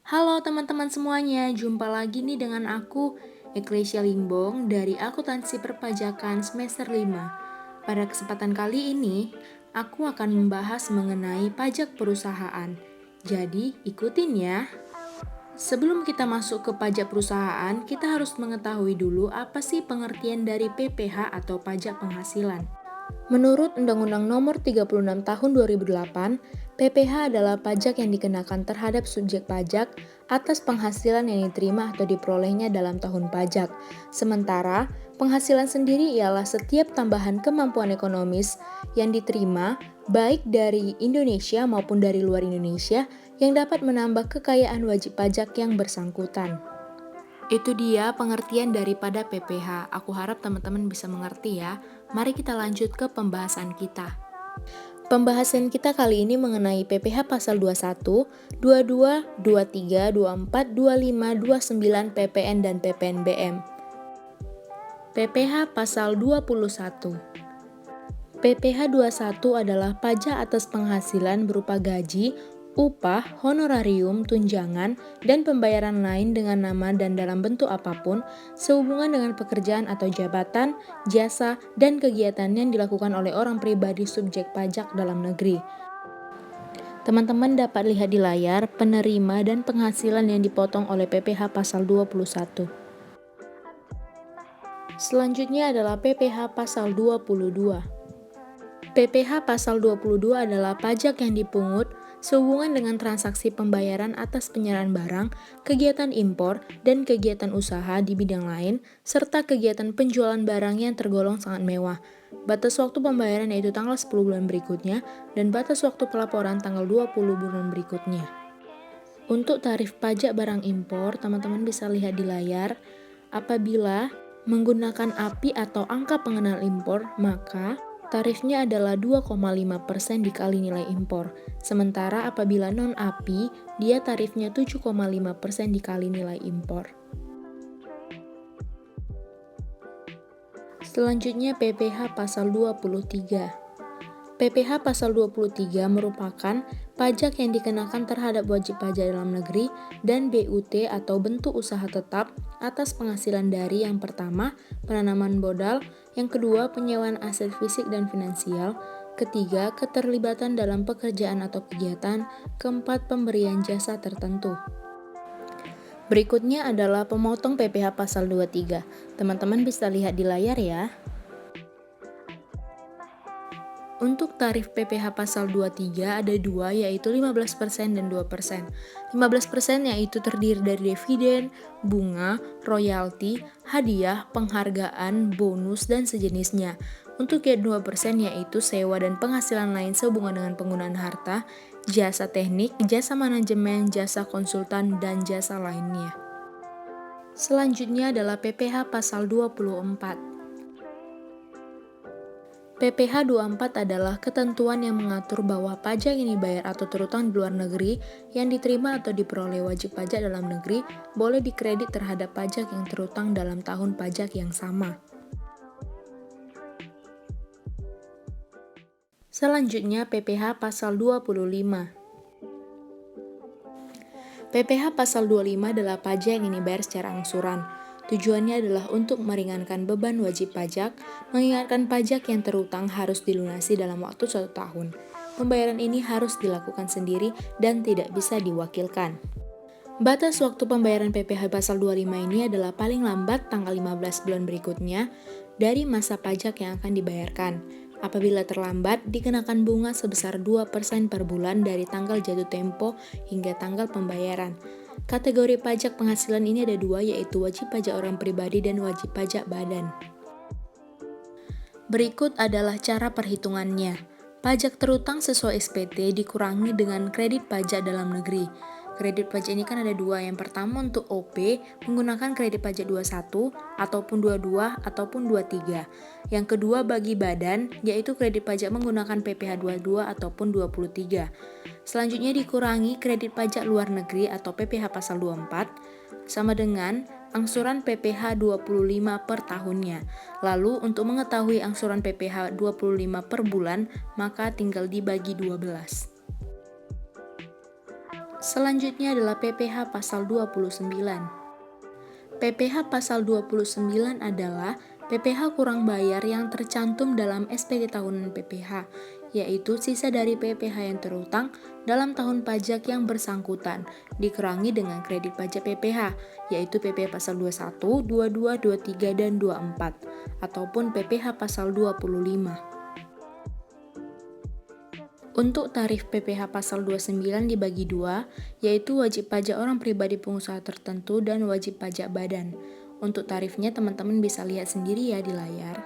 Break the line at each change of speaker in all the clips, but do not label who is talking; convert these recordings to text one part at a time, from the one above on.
Halo teman-teman semuanya, jumpa lagi nih dengan aku, Eklesia Limbong dari Akuntansi Perpajakan semester 5. Pada kesempatan kali ini, aku akan membahas mengenai pajak perusahaan. Jadi, ikutin ya. Sebelum kita masuk ke pajak perusahaan, kita harus mengetahui dulu apa sih pengertian dari PPh atau pajak penghasilan. Menurut Undang-Undang Nomor 36 Tahun 2008, PPh adalah pajak yang dikenakan terhadap subjek pajak atas penghasilan yang diterima atau diperolehnya dalam tahun pajak. Sementara, penghasilan sendiri ialah setiap tambahan kemampuan ekonomis yang diterima baik dari Indonesia maupun dari luar Indonesia yang dapat menambah kekayaan wajib pajak yang bersangkutan. Itu dia pengertian daripada PPh. Aku harap teman-teman bisa mengerti ya. Mari kita lanjut ke pembahasan kita. Pembahasan kita kali ini mengenai PPh pasal 21, 22, 23, 24, 25, 29 PPN dan PPNBM. PPh pasal 21. PPh 21 adalah pajak atas penghasilan berupa gaji, upah, honorarium, tunjangan, dan pembayaran lain dengan nama dan dalam bentuk apapun sehubungan dengan pekerjaan atau jabatan, jasa, dan kegiatan yang dilakukan oleh orang pribadi subjek pajak dalam negeri. Teman-teman dapat lihat di layar penerima dan penghasilan yang dipotong oleh PPh pasal 21. Selanjutnya adalah PPh pasal 22. PPh pasal 22 adalah pajak yang dipungut sehubungan dengan transaksi pembayaran atas penyerahan barang, kegiatan impor, dan kegiatan usaha di bidang lain, serta kegiatan penjualan barang yang tergolong sangat mewah. Batas waktu pembayaran yaitu tanggal 10 bulan berikutnya, dan batas waktu pelaporan tanggal 20 bulan berikutnya. Untuk tarif pajak barang impor, teman-teman bisa lihat di layar. Apabila menggunakan API atau angka pengenal impor, maka tarifnya adalah 2,5% dikali nilai impor. Sementara apabila non-API, dia tarifnya 7,5% dikali nilai impor. Selanjutnya PPh pasal 23. PPh pasal 23 merupakan pajak yang dikenakan terhadap wajib pajak dalam negeri dan BUT atau bentuk usaha tetap atas penghasilan dari yang pertama, penanaman modal, yang kedua, penyewaan aset fisik dan finansial, ketiga, keterlibatan dalam pekerjaan atau kegiatan, keempat, pemberian jasa tertentu. Berikutnya adalah pemotong PPh pasal 23. Teman-teman bisa lihat di layar ya. Untuk tarif PPh pasal 23 ada dua, yaitu 15% dan 2%. 15% yaitu terdiri dari dividen, bunga, royalti, hadiah, penghargaan, bonus, dan sejenisnya. Untuk yang 2% yaitu sewa dan penghasilan lain sehubungan dengan penggunaan harta, jasa teknik, jasa manajemen, jasa konsultan, dan jasa lainnya. Selanjutnya adalah PPh pasal 24. PPh 24 adalah ketentuan yang mengatur bahwa pajak yang dibayar atau terutang di luar negeri yang diterima atau diperoleh wajib pajak dalam negeri boleh dikredit terhadap pajak yang terutang dalam tahun pajak yang sama. Selanjutnya PPh pasal 25. PPh pasal 25 adalah pajak yang dibayar secara angsuran. Tujuannya adalah untuk meringankan beban wajib pajak, mengingatkan pajak yang terutang harus dilunasi dalam waktu 1 tahun. Pembayaran ini harus dilakukan sendiri dan tidak bisa diwakilkan. Batas waktu pembayaran PPh pasal 25 ini adalah paling lambat tanggal 15 bulan berikutnya dari masa pajak yang akan dibayarkan. Apabila terlambat, dikenakan bunga sebesar 2% per bulan dari tanggal jatuh tempo hingga tanggal pembayaran. Kategori pajak penghasilan ini ada dua, yaitu wajib pajak orang pribadi dan wajib pajak badan. Berikut adalah cara perhitungannya. Pajak terutang sesuai SPT dikurangi dengan kredit pajak dalam negeri. Kredit pajak ini kan ada dua. Yang pertama untuk OP menggunakan kredit pajak 21 ataupun 22 ataupun 23. Yang kedua bagi badan yaitu kredit pajak menggunakan PPh 22 ataupun 23. Selanjutnya dikurangi kredit pajak luar negeri atau PPh pasal 24 sama dengan angsuran PPh 25 per tahunnya. Lalu untuk mengetahui angsuran PPh 25 per bulan maka tinggal dibagi 12. Selanjutnya adalah PPh pasal 29. PPh pasal 29 adalah PPh kurang bayar yang tercantum dalam SPT tahunan PPh, yaitu sisa dari PPh yang terutang dalam tahun pajak yang bersangkutan, dikurangi dengan kredit pajak PPh, yaitu PPh pasal 21, 22, 23, dan 24, ataupun PPh pasal 25. Untuk tarif PPh pasal 29 dibagi dua, yaitu wajib pajak orang pribadi pengusaha tertentu dan wajib pajak badan. Untuk tarifnya teman-teman bisa lihat sendiri ya di layar.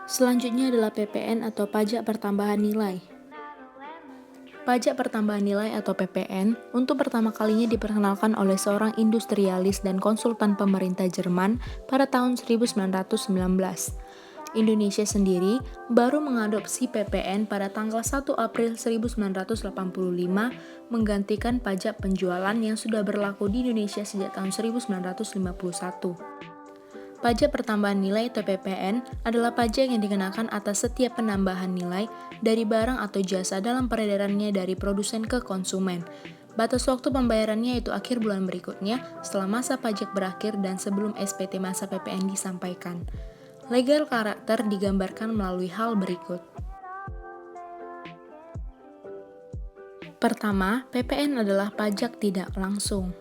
Selanjutnya adalah PPN atau pajak pertambahan nilai. Pajak pertambahan nilai atau PPN untuk pertama kalinya diperkenalkan oleh seorang industrialis dan konsultan pemerintah Jerman pada tahun 1919. Indonesia sendiri baru mengadopsi PPN pada tanggal 1 April 1985 menggantikan pajak penjualan yang sudah berlaku di Indonesia sejak tahun 1951. Pajak pertambahan nilai atau PPN adalah pajak yang dikenakan atas setiap penambahan nilai dari barang atau jasa dalam peredarannya dari produsen ke konsumen. Batas waktu pembayarannya itu akhir bulan berikutnya setelah masa pajak berakhir dan sebelum SPT masa PPN disampaikan. Legal karakter digambarkan melalui hal berikut. Pertama, PPN adalah pajak tidak langsung.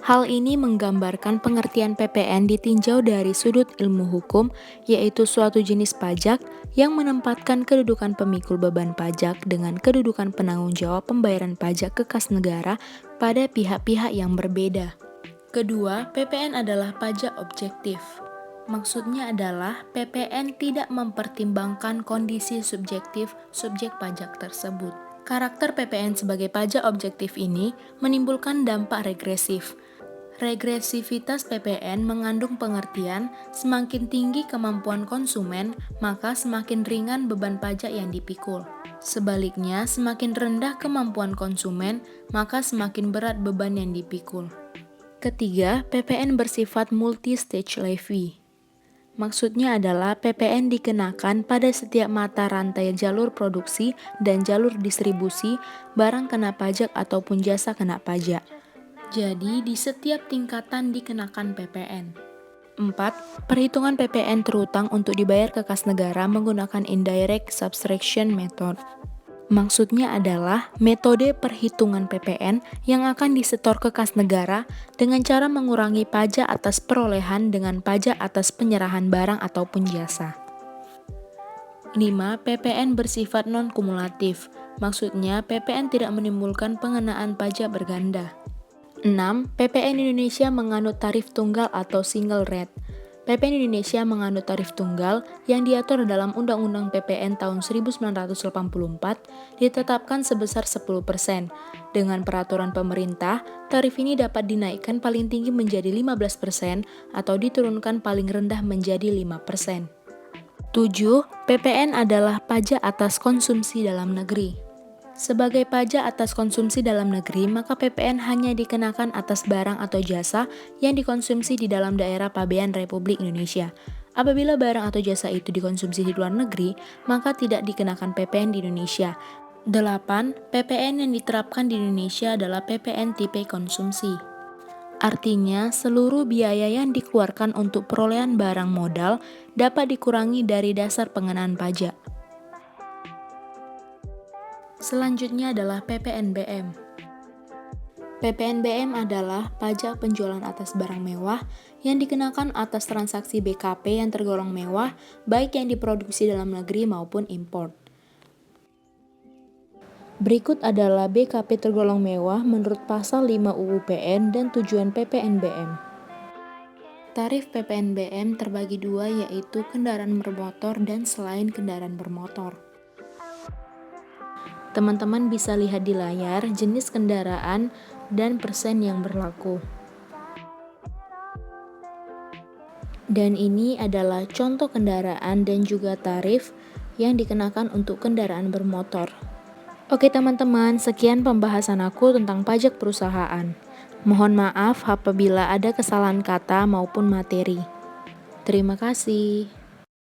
Hal ini menggambarkan pengertian PPN ditinjau dari sudut ilmu hukum, yaitu suatu jenis pajak yang menempatkan kedudukan pemikul beban pajak dengan kedudukan penanggung jawab pembayaran pajak ke kas negara pada pihak-pihak yang berbeda. Kedua, PPN adalah pajak objektif. Maksudnya adalah PPN tidak mempertimbangkan kondisi subjektif subjek pajak tersebut. Karakter PPN sebagai pajak objektif ini menimbulkan dampak regresif. Regresivitas PPN mengandung pengertian semakin tinggi kemampuan konsumen, maka semakin ringan beban pajak yang dipikul. Sebaliknya, semakin rendah kemampuan konsumen, maka semakin berat beban yang dipikul. Ketiga, PPN bersifat multi-stage levy. Maksudnya adalah PPN dikenakan pada setiap mata rantai jalur produksi dan jalur distribusi barang kena pajak ataupun jasa kena pajak. Jadi, di setiap tingkatan dikenakan PPN. 4. Perhitungan PPN terutang untuk dibayar ke kas negara menggunakan indirect subtraction method. Maksudnya adalah metode perhitungan PPN yang akan disetor ke kas negara dengan cara mengurangi pajak atas perolehan dengan pajak atas penyerahan barang ataupun jasa. 5. PPN bersifat non-kumulatif. Maksudnya PPN tidak menimbulkan pengenaan pajak berganda. 6. PPN Indonesia menganut tarif tunggal atau single rate. PPN Indonesia menganut tarif tunggal yang diatur dalam Undang-Undang PPN tahun 1984 ditetapkan sebesar 10%. Dengan peraturan pemerintah, tarif ini dapat dinaikkan paling tinggi menjadi 15% atau diturunkan paling rendah menjadi 5%. 7. PPN adalah pajak atas konsumsi dalam negeri. Sebagai pajak atas konsumsi dalam negeri, maka PPN hanya dikenakan atas barang atau jasa yang dikonsumsi di dalam daerah pabean Republik Indonesia. Apabila barang atau jasa itu dikonsumsi di luar negeri, maka tidak dikenakan PPN di Indonesia. 8. PPN yang diterapkan di Indonesia adalah PPN tipe konsumsi. Artinya, seluruh biaya yang dikeluarkan untuk perolehan barang modal dapat dikurangi dari dasar pengenaan pajak. Selanjutnya adalah PPNBM. PPNBM adalah pajak penjualan atas barang mewah yang dikenakan atas transaksi BKP yang tergolong mewah, baik yang diproduksi dalam negeri maupun impor. Berikut adalah BKP tergolong mewah menurut pasal 5 UU PN dan tujuan PPNBM. Tarif PPNBM terbagi dua, yaitu kendaraan bermotor dan selain kendaraan bermotor. Teman-teman bisa lihat di layar jenis kendaraan dan persen yang berlaku. Dan ini adalah contoh kendaraan dan juga tarif yang dikenakan untuk kendaraan bermotor. Oke teman-teman, sekian pembahasan aku tentang pajak perusahaan. Mohon maaf apabila ada kesalahan kata maupun materi. Terima kasih.